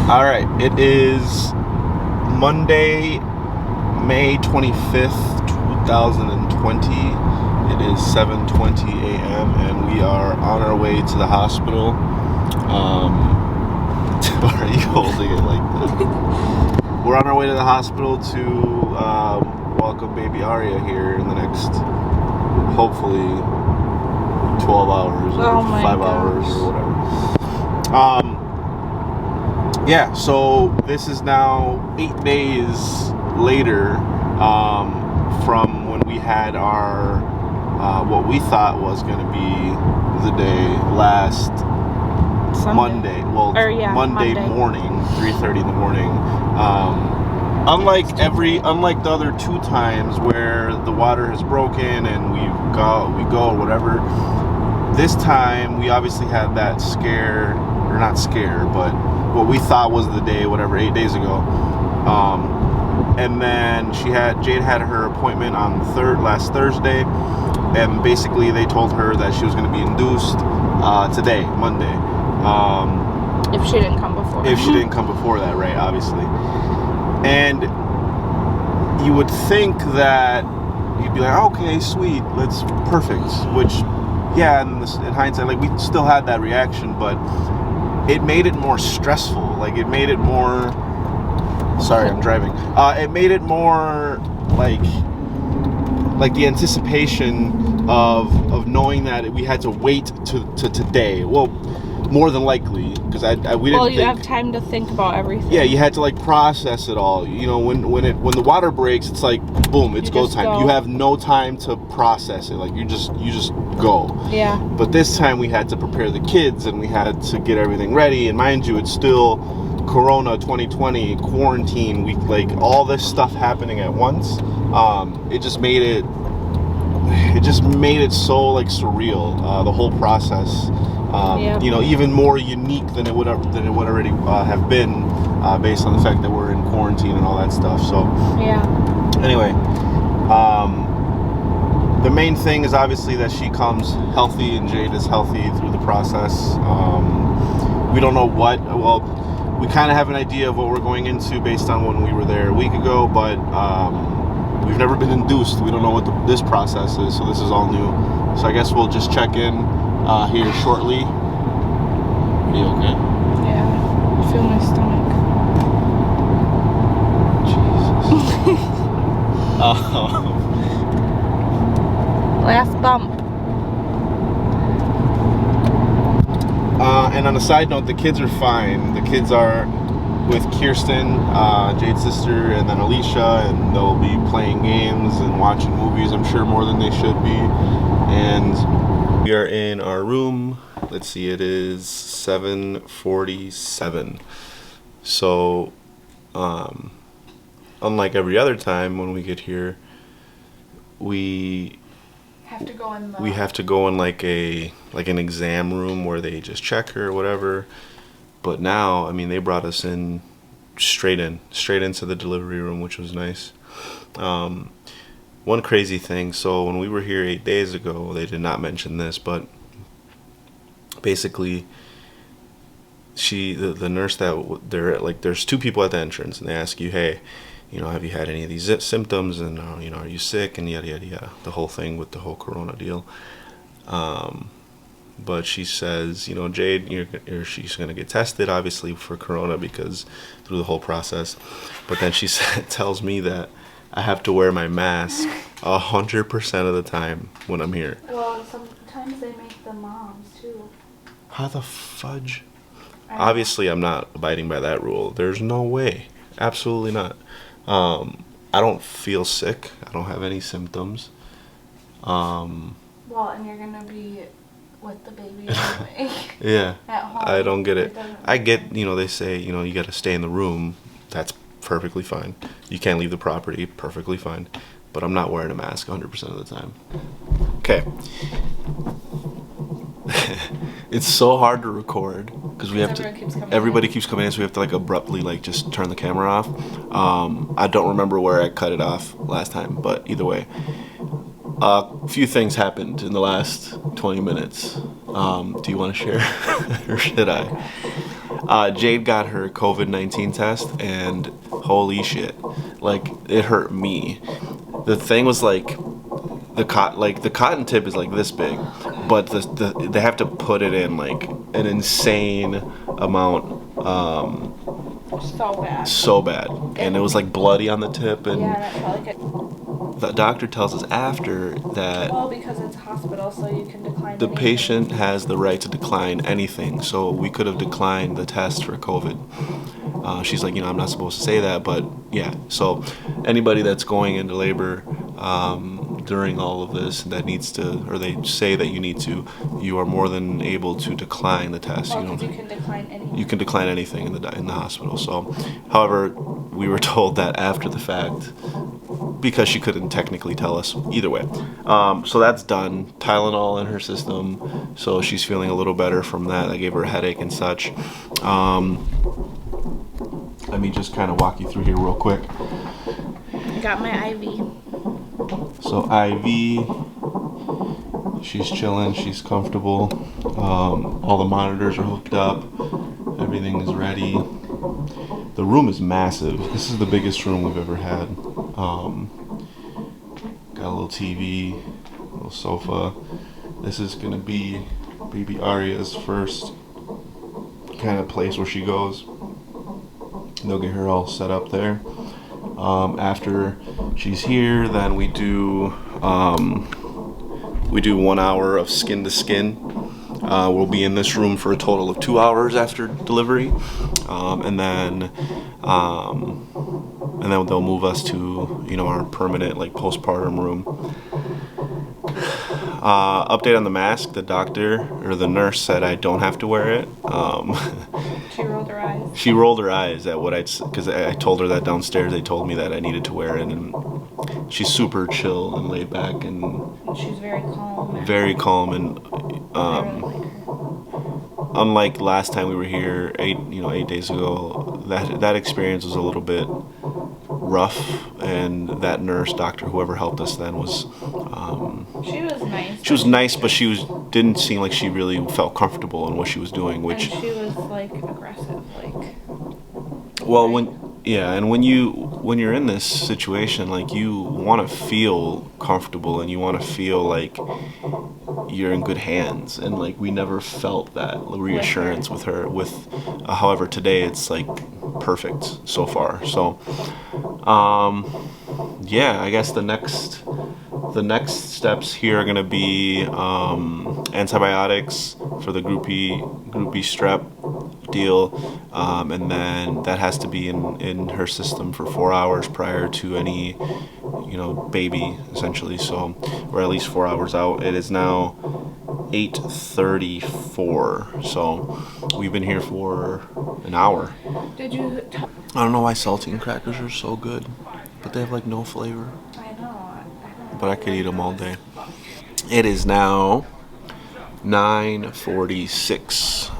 All right, it is Monday, May 25th, 2020. It is 7:20 a.m. and we are on our way to the hospital. Why are you holding it like that? We're on our way to the hospital to welcome baby Aria here in the next, hopefully, 12 hours or 5 hours or whatever. Yeah, so this is now 8 days later from when we had our what we thought was going to be the day last Monday. Well, Monday morning, 3:30 in the morning. Unlike the other two times where the water has broken and we go or whatever, this time we obviously had that scare, or not scare, but what we thought was the day, 8 days ago. And then Jade had her appointment on last Thursday, and basically they told her that she was going to be induced today, Monday. If she didn't come before. If she didn't come before that, right, obviously. And you would think that you'd be like, okay, sweet, that's perfect. Which, yeah, in hindsight, like, we still had that reaction, but it made it more stressful. Like, it made it more... Sorry, I'm driving. It made it more, like the anticipation of knowing that we had to wait to today. Well, more than likely, because we didn't. Well, you have time to think about everything. Yeah, you had to process it all. You know, when the water breaks, it's like boom, it's go time. You have no time to process it. Like you just go. Yeah. But this time we had to prepare the kids and we had to get everything ready. And mind you, it's still Corona 2020 quarantine week. Like all this stuff happening at once. It just made it so surreal. The whole process. You know, even more unique than it would already have been, based on the fact that we're in quarantine and all that stuff. So yeah. Anyway, the main thing is obviously that she comes healthy and Jade is healthy through the process. We don't know what. Well, we kind of have an idea of what we're going into based on when we were there a week ago, but we've never been induced. We don't know what this process is, so this is all new. So I guess we'll just check in here shortly. Are you okay? Yeah, I feel my stomach. Jesus. Last bump. And on a side note, the kids are fine. The kids are with Kirsten, Jade's sister, and then Alicia, and they'll be playing games and watching movies, I'm sure, more than they should be. And we are in our room. Let's see, it is 7:47. So, unlike every other time when we get here, we have to go in like an exam room where they just check her or whatever. But now, I mean, they brought us in straight into the delivery room, which was nice. One crazy thing, so when we were here 8 days ago, they did not mention this, but basically the nurse that there's two people at the entrance, and they ask you, hey, you know, have you had any of these symptoms, and you know, are you sick, and yada yada yada, the whole thing with the whole corona deal. But she says, you know, Jade, she's going to get tested, obviously, for corona because through the whole process. But then she tells me that I have to wear my mask 100% of the time when I'm here. Well, sometimes they make the moms, too. How the fudge? Obviously, I'm not abiding by that rule. There's no way. Absolutely not. I don't feel sick. I don't have any symptoms. Well, and you're going to be with the baby anyway. Yeah. At home. I don't get it. I get, you know, they say, you know, you got to stay in the room. That's perfectly fine. You can't leave the property. Perfectly fine. But I'm not wearing a mask 100% of the time. Okay. It's so hard to record because everybody keeps coming in, so we have to abruptly just turn the camera off. I don't remember where I cut it off last time, but either way, a few things happened in the last 20 minutes. Do you want to share or should I? Jade got her COVID-19 test, and holy shit, like it hurt me. The thing was like the cotton tip is like this big, but they have to put it in like an insane amount. So bad. So bad, and it was like bloody on the tip, and yeah, that felt like it. the doctor tells us after that. Well, because it's a hospital, so you can decline. The patient has the right to decline anything, so we could have declined the test for COVID. She's like, I'm not supposed to say that, but yeah. So anybody that's going into labor during all of this that needs to, or they say that you need to, you are more than able to decline the test. Well, you can decline anything. You can decline anything in the hospital. So, however, we were told that after the fact, because she couldn't technically tell us either way. So that's done. Tylenol in her system, so she's feeling a little better from that. I gave her a headache and such. Let me just kind of walk you through here real quick. I got my IV. So IV, she's chilling, she's comfortable. All the monitors are hooked up. Everything is ready. The room is massive. This is the biggest room we've ever had. Got a little TV, a little sofa. This is gonna be baby Aria's first kind of place where she goes. They'll get her all set up there. After she's here, then we do 1 hour of skin to skin. We'll be in this room for a total of 2 hours after delivery, and then they'll move us to our permanent like postpartum room. Update on the mask: the doctor or the nurse said I don't have to wear it. She rolled her eyes. She rolled her eyes at what because I told her that downstairs. They told me that I needed to wear it, and she's super chill and laid back, and she's very calm. Very calm, and unlike last time we were here 8 days ago, that experience was a little bit rough, and that nurse, doctor, whoever helped us then was she was nice. She was nice, but didn't seem like she really felt comfortable in what she was doing, which and she was like aggressive, like. Well, when you're in this situation, like you want to feel comfortable and you want to feel like you're in good hands, and like we never felt that reassurance with her. However, today it's like perfect so far. So, yeah, I guess the next steps here are gonna be antibiotics for the group B strep deal, and then that has to be in her system for 4 hours prior to any baby, essentially. So we're at least 4 hours out. It is now 8:34, so we've been here for an hour. Did you I don't know why saltine crackers are so good, but they have like no flavor. I know. But I could eat them all day. It is now 9:46.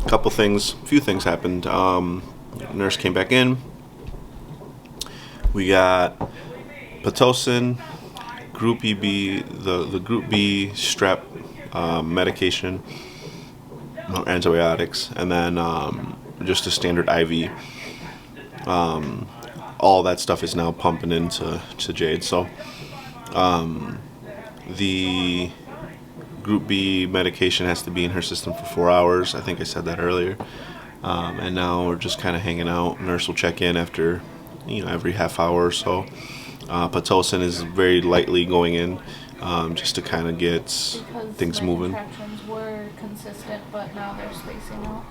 A few things happened. Nurse came back in. We got Pitocin, Group B, the Group B strep medication, antibiotics, and then just a standard IV. All that stuff is now pumping into Jade. So the Group B medication has to be in her system for 4 hours. I think I said that earlier. And now we're just kind of hanging out. Nurse will check in after, every half hour or so. Pitocin is very lightly going in, just to kind of get things moving. Contractions were consistent, but now they're spacing out.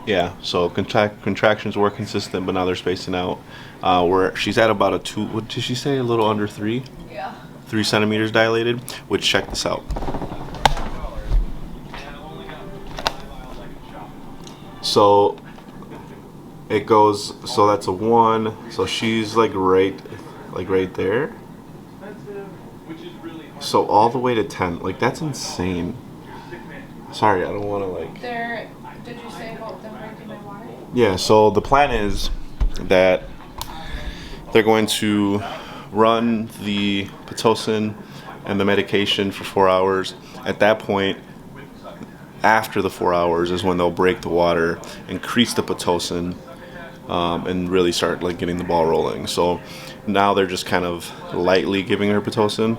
Yeah, so contractions were consistent, but now they're spacing out. Where she's at about a 2. What did she say? A little under 3. Yeah. 3 centimeters dilated. Which, check this out. So it goes. So that's a 1. So she's like right there. So all the way to 10. Like that's insane. Sorry, I don't want to like. Did you say about them drinking my water? Yeah. So the plan is that they're going to run the Pitocin and the medication for 4 hours. At that point, after the 4 hours is when they'll break the water, increase the Pitocin, and really start like getting the ball rolling. So now they're just kind of lightly giving her Pitocin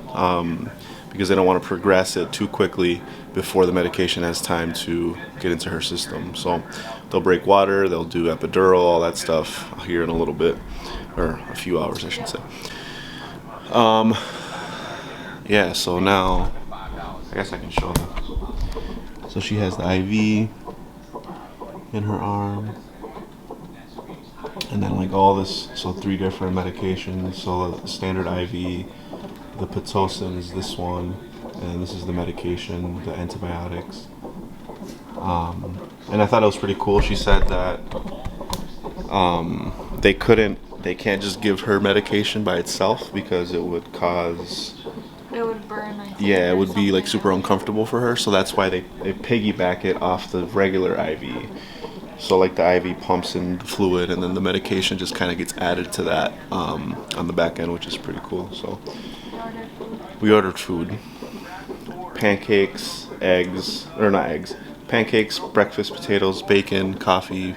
because they don't want to progress it too quickly before the medication has time to get into her system. So they'll break water, they'll do epidural, all that stuff here in a little bit, or a few hours, I should say. Yeah, so now I guess I can show them. So she has the IV in her arm, and then like all this, so 3 different medications. So the standard IV, the Pitocin is this one, and this is the medication, the antibiotics. And I thought it was pretty cool. She said that they can't just give her medication by itself because it would cause. It would burn, I think. Yeah, it would be like super uncomfortable for her, so that's why they piggyback it off the regular IV. So like the IV pumps in the fluid, and then the medication just kind of gets added to that on the back end, which is pretty cool. So we ordered food, pancakes, eggs, or not eggs, pancakes, breakfast, potatoes, bacon, coffee.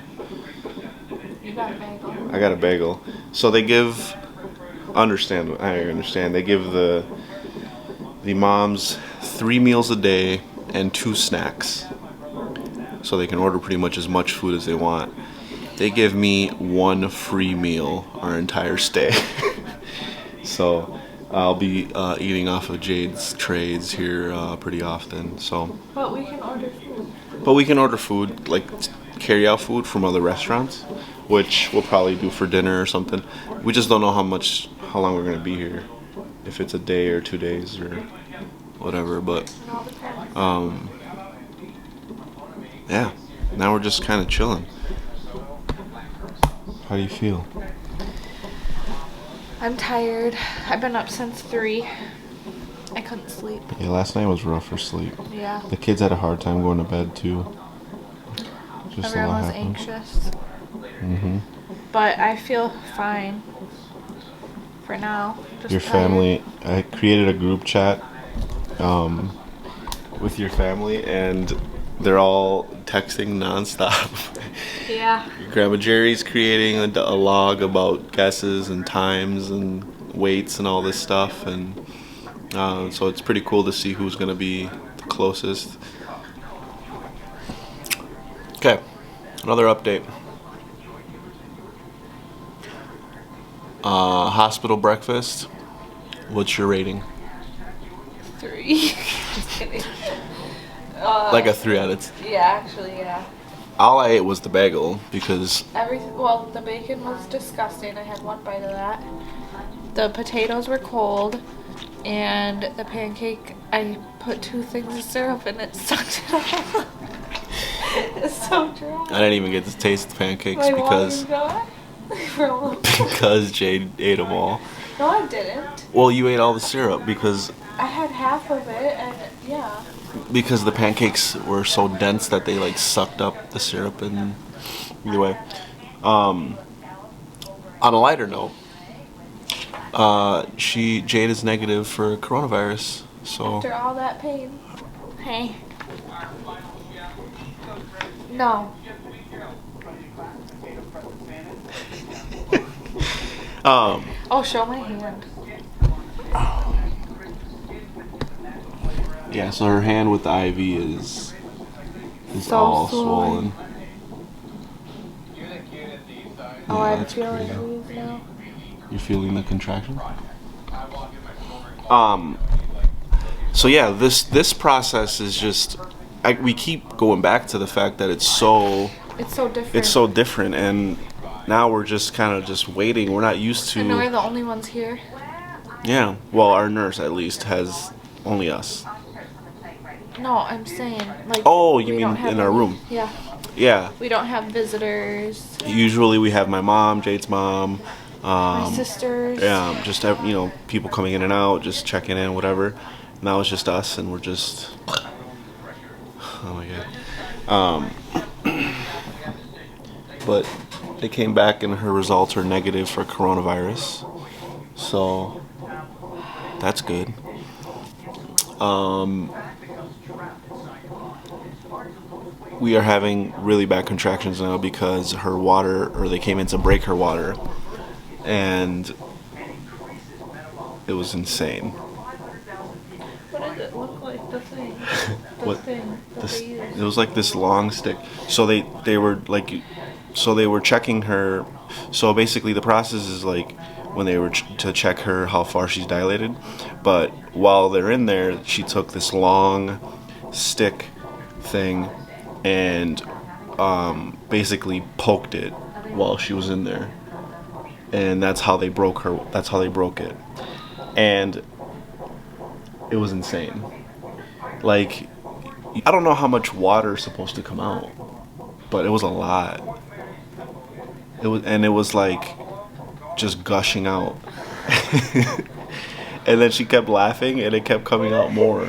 You got a bagel. I got a bagel. So they give, I understand. They give the moms 3 meals a day and 2 snacks. So they can order pretty much as much food as they want. They give me 1 free meal our entire stay. So I'll be eating off of Jayde's trays here pretty often. So. But we can order food. But we can order food, like carry out food from other restaurants, which we'll probably do for dinner or something. We just don't know how long we're gonna be here. If it's a day or 2 days or whatever, but yeah, now we're just kind of chilling. How do you feel? I'm tired. I've been up since 3. I couldn't sleep. Yeah, last night was rough for sleep. Yeah. The kids had a hard time going to bed too. Just Everyone was anxious. But I feel fine for now. Just your tired. family, I created a group chat with your family, and they're all texting nonstop. Yeah. Grandma Jerry's creating a log about guesses and times and weights and all this stuff, and so it's pretty cool to see who's going to be the closest. Okay, another update. Hospital breakfast. What's your rating? 3. Just kidding. Like a 3 out of 10. Yeah, actually, yeah. All I ate was the bagel because Well, the bacon was disgusting. I had 1 bite of that. The potatoes were cold, and the pancake, I put 2 things of syrup in it, sucked it all. It's so dry. I didn't even get to taste the pancakes My because because Jayde ate them all. No, I didn't. Well, you ate all the syrup because I had half of it, and yeah. Because the pancakes were so dense that they like sucked up the syrup. And either way, on a lighter note, Jayde is negative for coronavirus. So After all that pain. Hey. No. Oh, show my hand. Yeah, so her hand with the IV is So all swollen. swollen. Oh, I'm that's feeling crazy. weak now. You're feeling the contraction? So yeah, this process is just we keep going back to the fact that it's so different, and now we're just kind of just waiting. We're not used to. And we're the only ones here. Yeah, well, our nurse at least has only us. No, I'm saying like. Oh, you we mean don't have in our any- room? Yeah. Yeah. We don't have visitors. Usually we have my mom, Jayde's mom. My sisters. Yeah, just people coming in and out, just checking in, whatever. Now it's just us, and we're just. Oh my god. But they came back and her results are negative for coronavirus, so that's good. we are having really bad contractions now because her water, or they came in to break her water, and it was insane. What does it look like? The thing. The What? thing that This, they use. it was like this long stick. So they were like, so they were checking her. So basically, the process is like when they were to check her how far she's dilated. But while they're in there, she took this long stick thing and basically poked it while she was in there, and that's how they broke her. That's how they broke it, and it was insane. Like, I don't know how much water is supposed to come out, but it was a lot. It was like just gushing out. And then she kept laughing and it kept coming out more.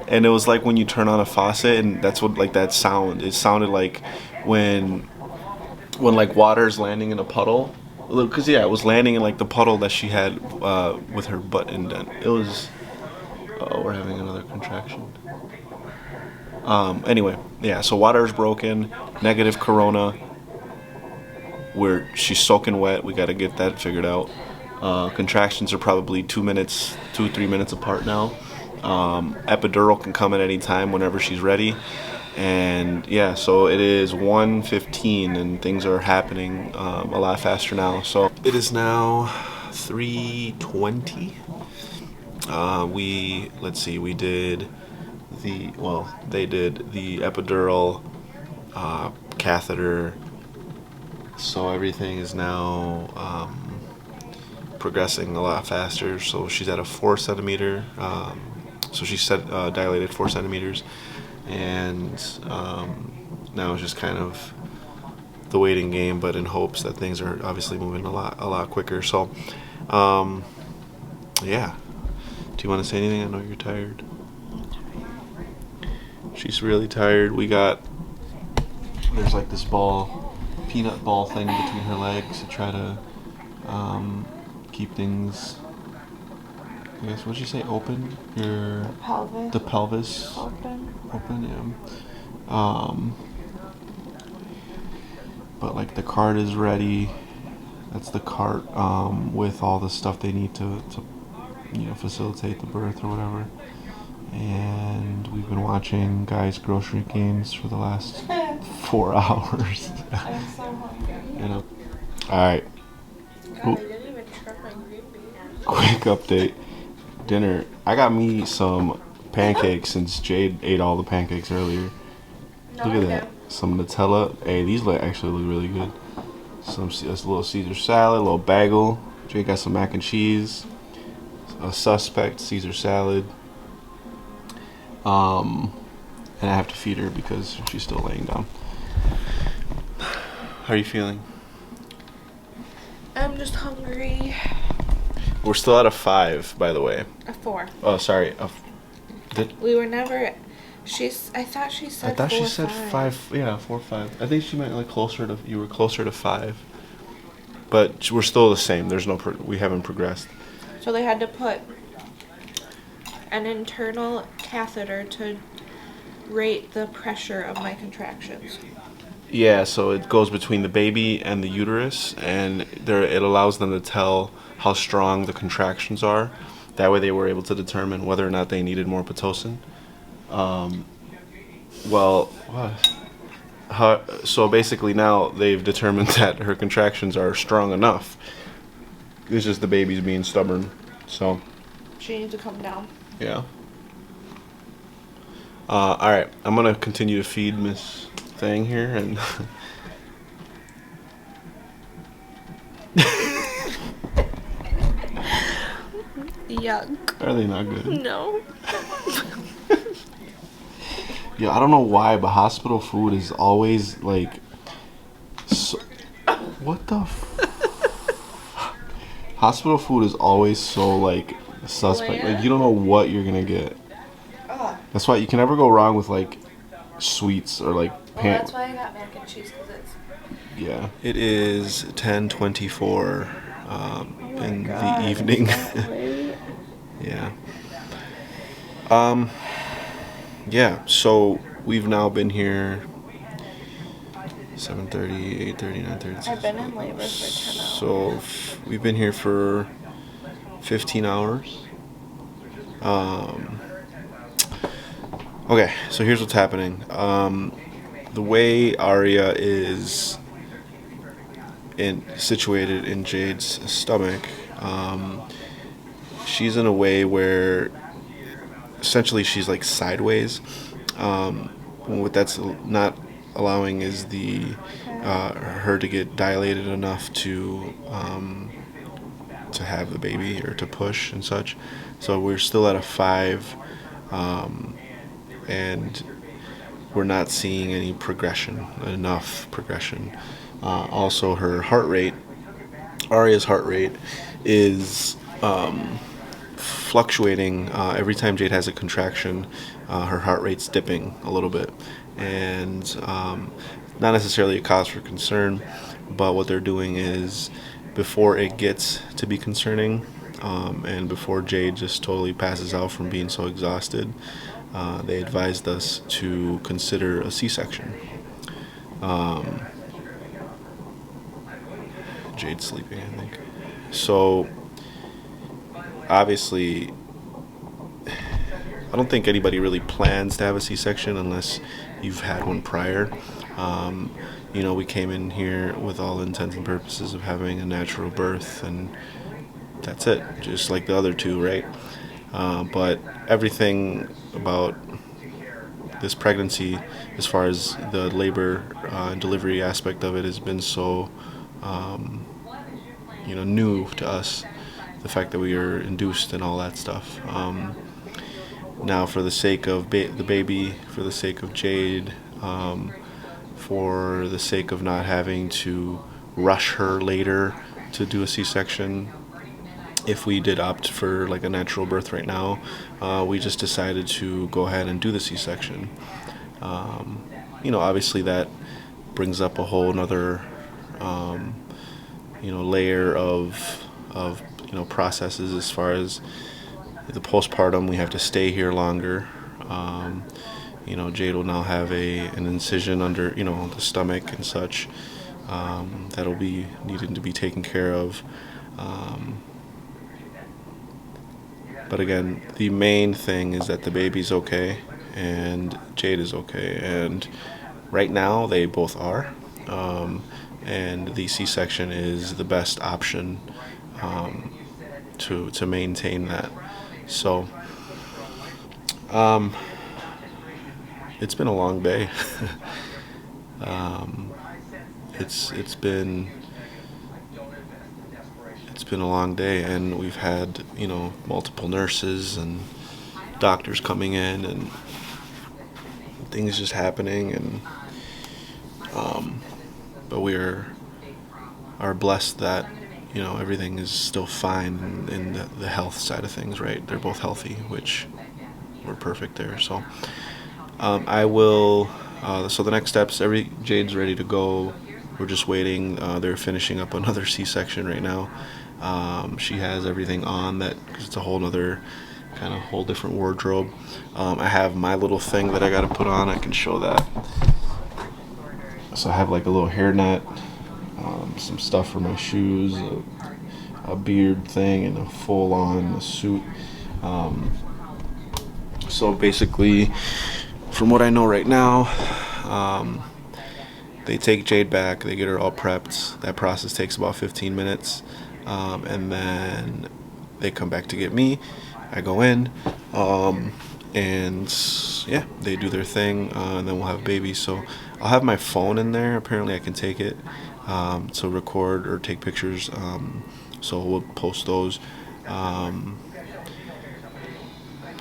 And it was like when you turn on a faucet, and that's what, like, that sound. It sounded like when like water's landing in a puddle. Cause yeah, it was landing in like the puddle that she had with her butt indent. It was. Oh, we're having another contraction. Anyway, yeah. So water is broken. Negative corona. She's soaking wet. We got to get that figured out. Contractions are probably 3 minutes apart now. Epidural can come at any time whenever she's ready. And yeah, so it is 1:15 and things are happening a lot faster now. So it is now 3:20. We did they did the epidural, catheter. So everything is now progressing a lot faster. So she's at a 4 centimeter. So she's dilated 4 centimeters, and now it's just kind of the waiting game, but in hopes that things are obviously moving a lot quicker. So, yeah. Do you want to say anything? I know you're tired. She's really tired. There's like this peanut ball thing between her legs to try to keep things, I guess, what'd you say, open? The pelvis. Open, yeah. But like the cart is ready. That's the cart with all the stuff they need to facilitate the birth or whatever. And we've been watching Guy's grocery games for the last 4 hours. I'm so hungry. Alright. God, I didn't even try my green beans. Quick update. Dinner. I got me some pancakes since Jade ate all the pancakes earlier. No, Look at that. Some Nutella. Hey, these actually look really good. A little Caesar salad, a little bagel. Jade got some mac and cheese. A suspect Caesar salad. And I have to feed her because she's still laying down. How are you feeling? I'm just hungry. We're still at a 5, by the way. A 4. Oh, sorry. We were never. I thought she said 4, she said 5. Yeah, 4, 5. I think she meant like you were closer to 5. But we're still the same. We haven't progressed. So they had to put an internal catheter to rate the pressure of my contractions. Yeah, so it goes between the baby and the uterus, and it allows them to tell how strong the contractions are. That way they were able to determine whether or not they needed more Pitocin. So basically now they've determined that her contractions are strong enough. It's just the baby's being stubborn. So She needs to come down. yeah. Alright, I'm gonna continue to feed Miss Thing here and Yuck. are they not good? No. Yeah, I don't know why, but hospital food is always like what the hospital food is always so like suspect. Like you don't know what you're gonna get. That's why you can never go wrong with like sweets or like That's why I got mac and cheese, because it's. Yeah. It is 10:24 in the evening. Yeah. Yeah. So we've now been here 7:30, 8:30, 9:30. I've been in labor for 10 hours. So we've been here for 15 hours. Okay, so here's what's happening. The way Arya is situated in Jayde's stomach, she's in a way where essentially she's like sideways. What that's not allowing is her to get dilated enough to have the baby or to push and such. So we're still at a 5, and we're not seeing any enough progression. Also, her heart rate, Arya's heart rate, is fluctuating. Every time Jayde has a contraction, her heart rate's dipping a little bit. And not necessarily a cause for concern, but what they're doing is, before it gets to be concerning, and before Jayde just totally passes out from being so exhausted, they advised us to consider a C-section. Jayde's sleeping, I think. So, obviously, I don't think anybody really plans to have a C-section unless you've had one prior. We came in here with all intents and purposes of having a natural birth, and that's it, just like the other two, right? But everything about this pregnancy, as far as the labor and delivery aspect of it, has been so new to us. The fact that we are induced and all that stuff. Now, for the sake of the baby, for the sake of Jayde, for the sake of not having to rush her later to do a C-section, if we did opt for like a natural birth right now, we just decided to go ahead and do the C-section. Obviously that brings up a whole another layer of processes. As far as the postpartum, we have to stay here longer. Jayde will now have an incision under the stomach and such, that'll be needing to be taken care of. But again, the main thing is that the baby's okay and Jayde is okay, and right now they both are. And the C-section is the best option to maintain that. So it's been a long day. It's been a long day, and we've had multiple nurses and doctors coming in and things just happening, and but we are blessed that everything is still fine in the health side of things, right? They're both healthy, which we're perfect there. So I will so the next steps, Jayde's ready to go. We're just waiting. They're finishing up another C-section right now. She has everything on that, because it's a whole different wardrobe. I have my little thing that I got to put on. I can show that. So I have like a little hairnet, some stuff for my shoes, a beard thing, and a full-on suit. So basically, from what I know right now, they take Jayde back, they get her all prepped. That process takes about 15 minutes. And then they come back to get me. I go in, and yeah, they do their thing, and then we'll have babies. So I'll have my phone in there. Apparently I can take it to record or take pictures. So we'll post those.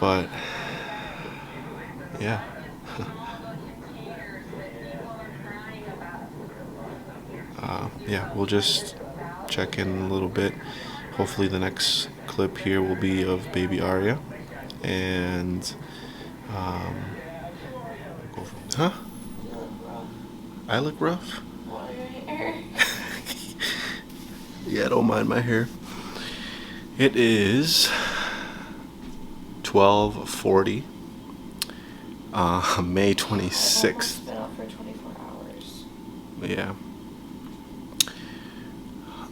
But yeah. We'll just check in a little bit. Hopefully the next clip here will be of baby Arya, and huh? I look rough? Yeah, don't mind my hair. It is 12:40, May 26th. Been out for 24 hours. Yeah.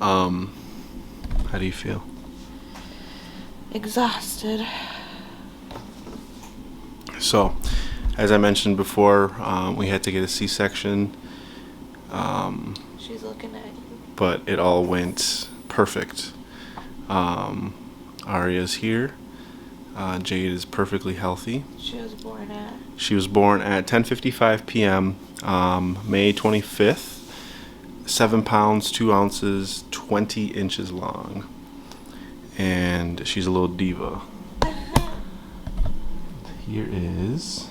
How do you feel? Exhausted. So, as I mentioned before, we had to get a C-section. She's looking at you. But it all went perfect. Arya's here. Jade is perfectly healthy. She was born at 10:55 p.m. May 25th. 7 pounds 2 ounces, 20 inches long, and she's a little diva. Here is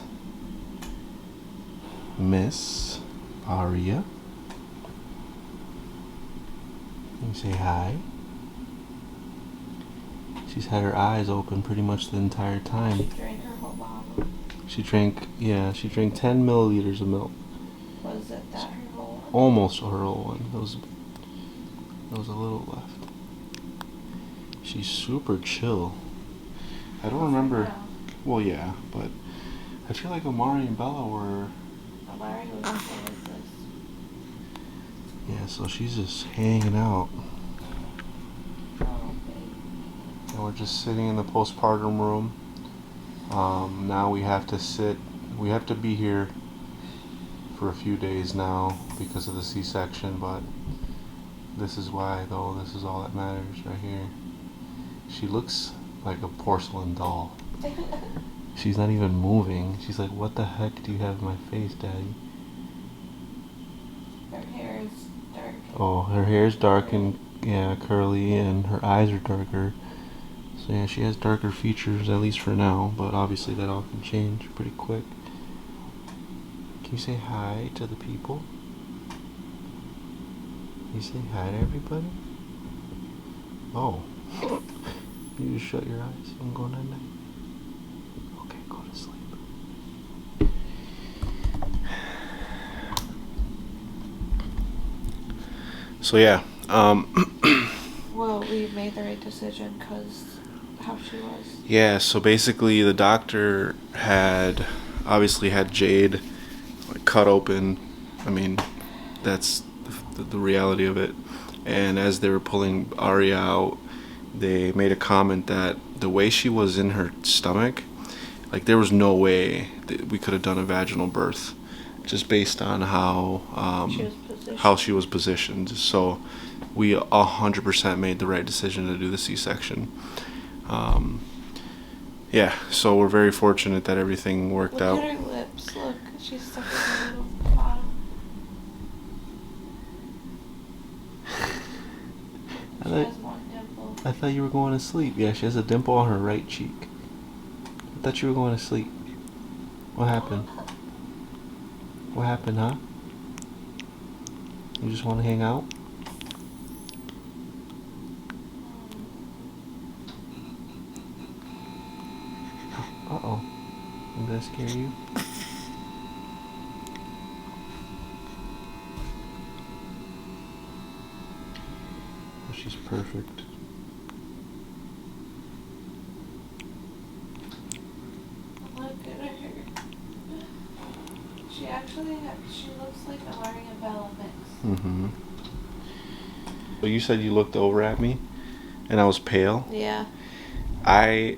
Miss Arya. Can you say hi? She's had her eyes open pretty much the entire time. She drank her whole bottle. She drank 10 milliliters of milk. Was it that her whole one? Almost her whole one. There was a little left. She's super chill. I don't remember. Well, yeah, but I feel like Omari and Bella were. Omari was like this. Yeah, so she's just hanging out. Oh, baby. And we're just sitting in the postpartum room. Now we have to be here for a few days now because of the C-section, but this is why, though. This is all that matters right here. She looks like a porcelain doll. She's not even moving. She's like, what the heck do you have in my face, Daddy? Her hair is dark. Oh, her hair's dark and curly, and her eyes are darker. So yeah, she has darker features, at least for now, but obviously that all can change pretty quick. Can you say hi to the people? Can you say hi to everybody? Oh. You just shut your eyes and go night night. Okay, go to sleep. So yeah, Well, we made the right decision because how she was. Yeah, so basically the doctor obviously had Jade cut open. I mean, that's the reality of it. And as they were pulling Arya out, they made a comment that the way she was in her stomach, like there was no way that we could have done a vaginal birth, just based on how she was positioned. So we 100% made the right decision to do the C-section. Yeah, so we're very fortunate that everything worked out. Look at her lips. Look, she's stuck in her little bottom. She has one dimple. I thought you were going to sleep. Yeah, she has a dimple on her right cheek. I thought you were going to sleep. What happened? What happened, huh? You just want to hang out? Uh-oh. Did that scare you? Oh, she's perfect. Look at her. She looks like a Larry and Bella mix. Mm-hmm. So you said you looked over at me and I was pale? Yeah. I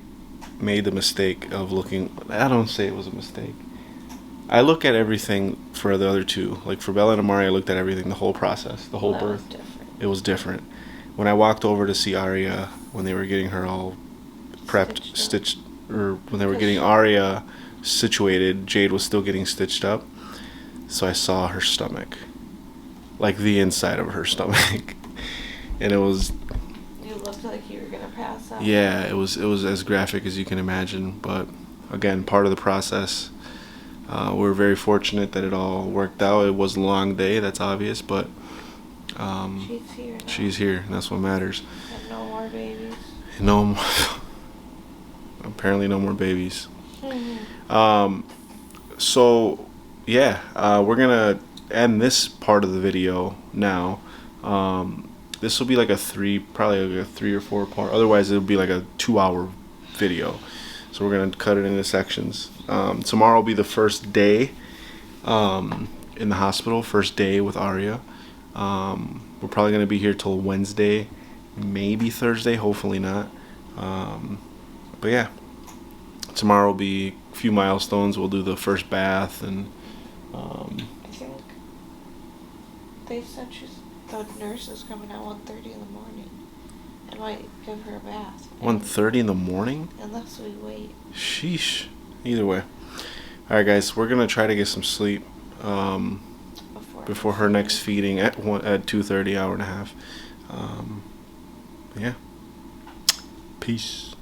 made the mistake of looking. I don't say it was a mistake. I look at everything for the other two. Like for Bella and Amari, I looked at everything, the whole process, the whole birth. It was different. When I walked over to see Arya, when they were getting her all prepped, stitched, or when they were getting Arya situated, Jade was still getting stitched up. So I saw her stomach, like the inside of her stomach, and it was. You looked like you were gonna pass out. Yeah, it was as graphic as you can imagine, but again, part of the process. We're very fortunate that it all worked out. It was a long day, that's obvious, but she's here now. She's here, and that's what matters. And no more babies. Apparently no more babies. Mm-hmm. So yeah, we're gonna end this part of the video now. This will be like probably like a 3 or 4 part. Otherwise, it'll be like a 2-hour video. So we're gonna cut it into sections. Tomorrow will be the first day, and in the hospital, first day with Aria. We're probably going to be here till Wednesday, maybe Thursday, hopefully not. But yeah, tomorrow will be a few milestones. We'll do the first bath and I think they said the nurse is coming at 1:30 in the morning. I might give her a bath. 1:30 in the morning? Unless we wait. Sheesh. Either way. Alright guys, we're going to try to get some sleep before her next feeding at 2:30, hour and a half. Yeah. Peace.